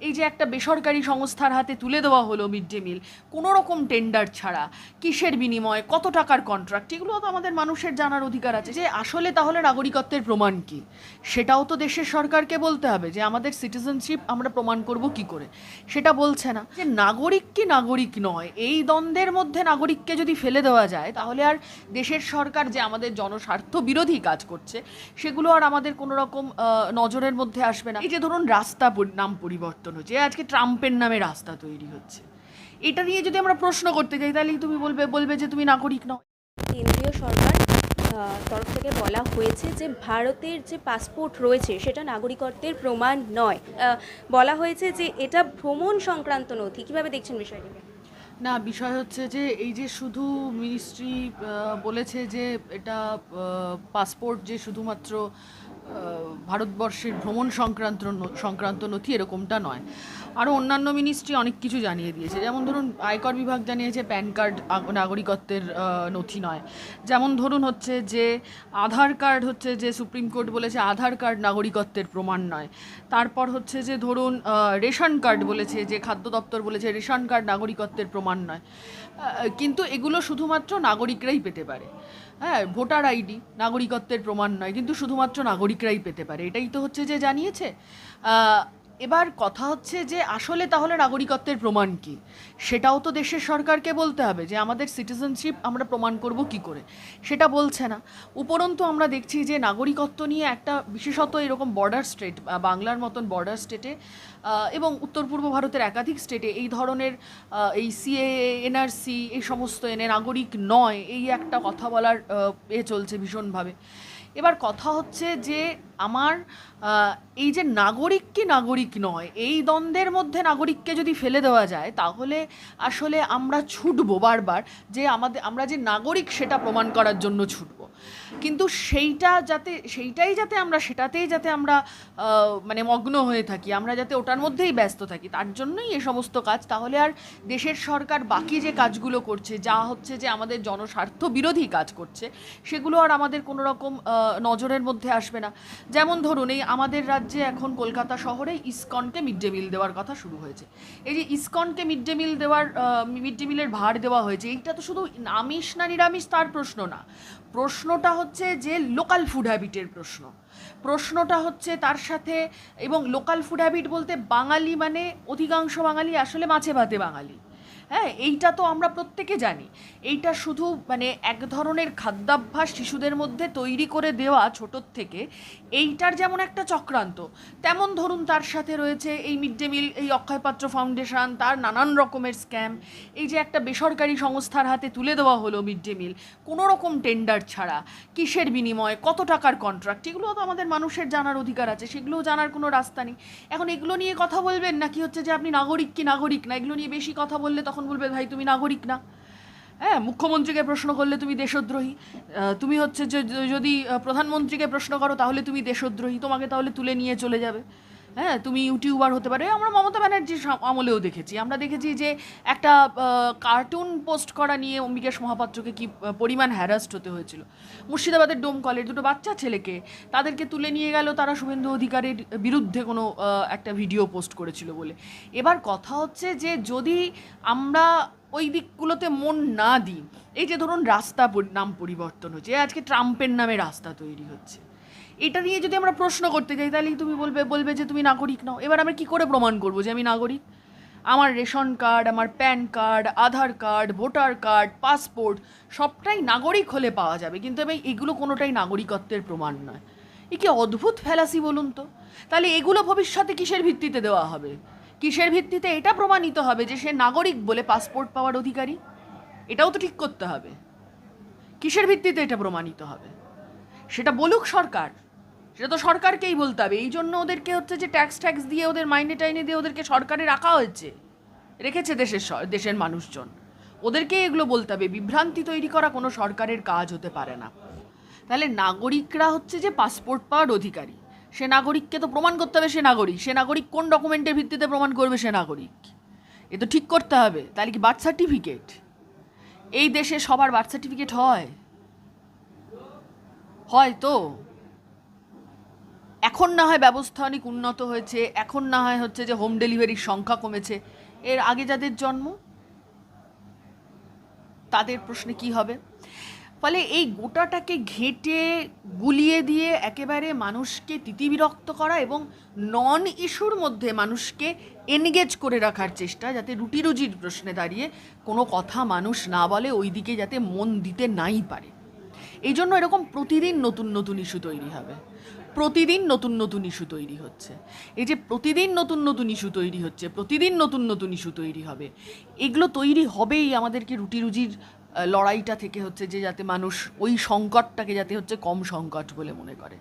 এই যে একটা বেসরকারি সংস্থার হাতে তুলে দেওয়া হলো মিড ডে মিল কোনো রকম টেন্ডার ছাড়া, কিসের বিনিময়ে, কত টাকার কন্ট্রাক্ট, এগুলো তো আমাদের মানুষের জানার অধিকার আছে। যে আসলে তাহলে নাগরিকত্বের প্রমাণ কী, সেটাও তো দেশের সরকারকে বলতে হবে যে আমাদের সিটিজেনশিপ আমরা প্রমাণ করব কি করে। সেটা বলছে না। যে নাগরিক কি নাগরিক নয়, এই দ্বন্দ্বের মধ্যে নাগরিককে যদি ফেলে দেওয়া যায়, তাহলে আর দেশের সরকার যে আমাদের জনস্বার্থ বিরোধী কাজ করছে সেগুলো আর আমাদের কোনো রকম নজরের মধ্যে আসবে না। এই যে ধরুন রাস্তা নাম পরিবর্তন হচ্ছে, আজকে ট্রাম্পের নামে রাস্তা তৈরি হচ্ছে, এটা নিয়ে যদি আমরা প্রশ্ন করতে যাই তাহলে তুমি বলবে যে তুমি নাগরিক নও। কেন্দ্রীয় সরকার তরফ থেকে বলা হয়েছে যে ভারতের যে পাসপোর্ট রয়েছে সেটা নাগরিকত্বের প্রমাণ নয়। বলা হয়েছে যে এটা ভ্রমণ সংক্রান্ত নথি। কিভাবে দেখছেন বিষয়টিকে? না, বিষয় হচ্ছে যে এই যে শুধু মিনিস্ট্রি বলেছে যে এটা পাসপোর্ট যে শুধুমাত্র ভারতবর্ষের ভ্রমণ সংক্রান্ত নথি, এরকমটা নয়। আরও অন্যান্য মিনিস্ট্রি অনেক কিছু জানিয়ে দিয়েছে। যেমন ধরুন আয়কর বিভাগ জানিয়েছে প্যান কার্ড নাগরিকত্বের নথি নয়। যেমন ধরুন হচ্ছে যে আধার কার্ড হচ্ছে যে সুপ্রিম কোর্ট বলেছে আধার কার্ড নাগরিকত্বের প্রমাণ নয়। তারপর হচ্ছে যে ধরুন রেশন কার্ড বলেছে, যে খাদ্য দপ্তর বলেছে রেশন কার্ড নাগরিকত্বের প্রমাণ নয়। কিন্তু এগুলো শুধুমাত্র নাগরিকরাই পেতে পারে। হ্যাঁ, ভোটার আইডি নাগরিকত্বের প্রমাণ নয়, কিন্তু শুধুমাত্র নাগরিকরাই পেতে পারে, এটাই তো হচ্ছে যে জানিয়েছে। এবার কথা হচ্ছে যে আসলে তাহলে নাগরিকত্বের প্রমাণ কী, সেটাও তো দেশের সরকারকে বলতে হবে যে আমাদের সিটিজেনশিপ আমরা প্রমাণ করব কি করে। সেটা বলছে না। উপরন্তু আমরা দেখছি যে নাগরিকত্ব নিয়ে একটা বিশেষত এরকম বর্ডার স্টেট, বাংলার মতন বর্ডার স্টেটে এবং উত্তর পূর্ব ভারতের একাধিক স্টেটে এই ধরনের এই সিএএ, এনআরসি, এই সমস্ত এনে নাগরিক নয়, এই একটা কথা বলার চলছে ভীষণভাবে। এবার কথা হচ্ছে যে আমার এই যে নাগরিক কি নাগরিক নয়, এই দ্বন্দ্বের মধ্যে নাগরিককে যদি ফেলে দেওয়া যায়, তাহলে আসলে আমরা ছুটবো বারবার যে আমরা যে নাগরিক সেটা প্রমাণ করার জন্য ছুটবো। কিন্তু সেটাতেই যাতে আমরা মানে মগ্ন হয়ে থাকি, আমরা যাতে ওটার মধ্যেই ব্যস্ত থাকি, তার জন্যই এ সমস্ত কাজ। তাহলে আর দেশের সরকার বাকি যে কাজগুলো করছে, যা হচ্ছে যে আমাদের জনস্বার্থ বিরোধী কাজ করছে, সেগুলো আর আমাদের কোনো রকম নজরের মধ্যে আসবে না। যেমন ধরুন এই আমাদের রাজ্যে এখন কলকাতা শহরে ইসকনকে মিড ডে মিল দেওয়ার কথা শুরু হয়েছে। এই যে ইসকনকে মিড ডে মিলের ভার দেওয়া হয়েছে, এইটা তো শুধু আমিষ না নিরামিষ তার প্রশ্ন না। প্রশ্নটা হচ্ছে যে লোকাল ফুড হ্যাবিটের প্রশ্নটা হচ্ছে তার সাথে। এবং লোকাল ফুড হ্যাবিট বলতে বাঙালি মানে অধিকাংশ বাঙালি আসলে মাছে ভাতে বাঙালি। হ্যাঁ, এইটা তো আমরা প্রত্যেকে জানি। এইটা শুধু মানে এক ধরনের খাদ্যাভ্যাস শিশুদের মধ্যে তৈরি করে দেওয়া ছোটোর থেকে, এইটার যেমন একটা চক্রান্ত, তেমন ধরুন তার সাথে রয়েছে এই মিড ডে মিল, এই অক্ষয় পাত্র ফাউন্ডেশন, তার নানান রকমের স্ক্যাম। এই যে একটা বেসরকারি সংস্থার হাতে তুলে দেওয়া হলো মিড ডে মিল কোনো রকম টেন্ডার ছাড়া, কিসের বিনিময়ে, কত টাকার কন্ট্রাক্ট, এগুলো তো আমাদের মানুষের জানার অধিকার আছে, সেগুলোও জানার কোনো রাস্তা নেই। এখন এগুলো নিয়ে কথা বলবেন নাকি হচ্ছে যে আপনি নাগরিক কি নাগরিক না, এগুলো নিয়ে বেশি কথা বললে তখন বলবে ভাই তুমি নাগরিক না। হ্যাঁ, মুখ্যমন্ত্রীকে প্রশ্ন করলে তুমি দেশদ্রোহী, তুমি হচ্ছে যে যদি প্রধানমন্ত্রীকে প্রশ্ন করো তাহলে তুমি দেশদ্রোহী, তোমাকে তাহলে তুলে নিয়ে চলে যাবে। হ্যাঁ, তুমি ইউটিউবার হতে পারে। আমরা মমতা ব্যানার্জির আমলেও দেখেছি, যে একটা কার্টুন পোস্ট করা নিয়ে অম্বিকেশ মহাপাত্রকে কি পরিমাণ হ্যারাস্ট হতে হয়েছিল। মুর্শিদাবাদের ডোমকলের দুটো বাচ্চা ছেলেকে তাদেরকে তুলে নিয়ে গেল তারা শুভেন্দু অধিকারীর বিরুদ্ধে কোনো একটা ভিডিও পোস্ট করেছিল বলে। এবার কথা হচ্ছে যে যদি আমরা ওই দিকগুলোতে মন না দিই, এই যে ধরুন রাস্তা নাম পরিবর্তন হচ্ছে, আজকে ট্রাম্পের নামে রাস্তা তৈরি হচ্ছে, এটা নিয়ে যদি আমরা প্রশ্ন করতে যাই তাহলে তুমি বলবে যে তুমি নাগরিক নও। এবার আমরা কী করে প্রমাণ করবো যে আমি নাগরিক? আমার রেশন কার্ড, আমার প্যান কার্ড, আধার কার্ড, ভোটার কার্ড, পাসপোর্ট সবটাই নাগরিক হলে পাওয়া যাবে, কিন্তু আমি এগুলো কোনোটাই নাগরিকত্বের প্রমাণ নয়। এ কি অদ্ভুত ফ্যালাসি বলুন তো। তাহলে এগুলো ভবিষ্যতে কিসের ভিত্তিতে দেওয়া হবে? কিসের ভিত্তিতে এটা প্রমাণিত হবে যে সে নাগরিক বলে পাসপোর্ট পাওয়ার অধিকারী? এটাও তো ঠিক করতে হবে। কিসের ভিত্তিতে এটা প্রমাণিত হবে সেটা বলুক সরকার, সেটা তো সরকারকেই বলতে হবে। এই জন্য ওদেরকে হচ্ছে যে ট্যাক্স দিয়ে ওদের মাইনে টাইনে দিয়ে ওদেরকে সরকারে রাখা হয়েছে, রেখেছে দেশের মানুষজন, ওদেরকেই এগুলো বলতে হবে। বিভ্রান্তি তৈরি করা কোনো সরকারের কাজ হতে পারে না। তাহলে নাগরিকরা হচ্ছে যে পাসপোর্ট পাওয়ার অধিকারী, সে নাগরিককে তো প্রমাণ করতে হবে সে নাগরিক কোন ডকুমেন্টের ভিত্তিতে প্রমাণ করবে সে নাগরিক, এ তো ঠিক করতে হবে। তাহলে কি বার্থ সার্টিফিকেট, এই দেশে সবার বার্থ সার্টিফিকেট হয় তো? এখন না হয় ব্যবস্থা অনেক উন্নত হয়েছে, এখন না হয় হচ্ছে যে হোম ডেলিভারির সংখ্যা কমেছে, এর আগে যাদের জন্ম তাদের প্রশ্নে কি হবে? ফলে এই গোটাটাকে ঘেঁটে গুলিয়ে দিয়ে একেবারে মানুষকে তিতিবিরক্ত করা এবং নন ইস্যুর মধ্যে মানুষকে এনগেজ করে রাখার চেষ্টা, যাতে রুটি রুজির প্রশ্নে দাঁড়িয়ে কোনো কথা মানুষ না বলে, ওই দিকে যাতে মন দিতে নাই পারে। এই জন্য এরকম প্রতিদিন নতুন নতুন ইস্যু তৈরি হবে, প্রতিদিন নতুন নতুন ইস্যু তৈরি হচ্ছে। এই যে প্রতিদিন নতুন নতুন ইস্যু তৈরি হচ্ছে, প্রতিদিন নতুন নতুন ইস্যু তৈরি হবে, এগুলো তৈরি হবেই আমাদেরকে রুটি রুজির লড়াইটা থেকে হচ্ছে যে যাতে মানুষ ওই সংকটটাকে যাতে হচ্ছে কম সংকট বলে মনে করে।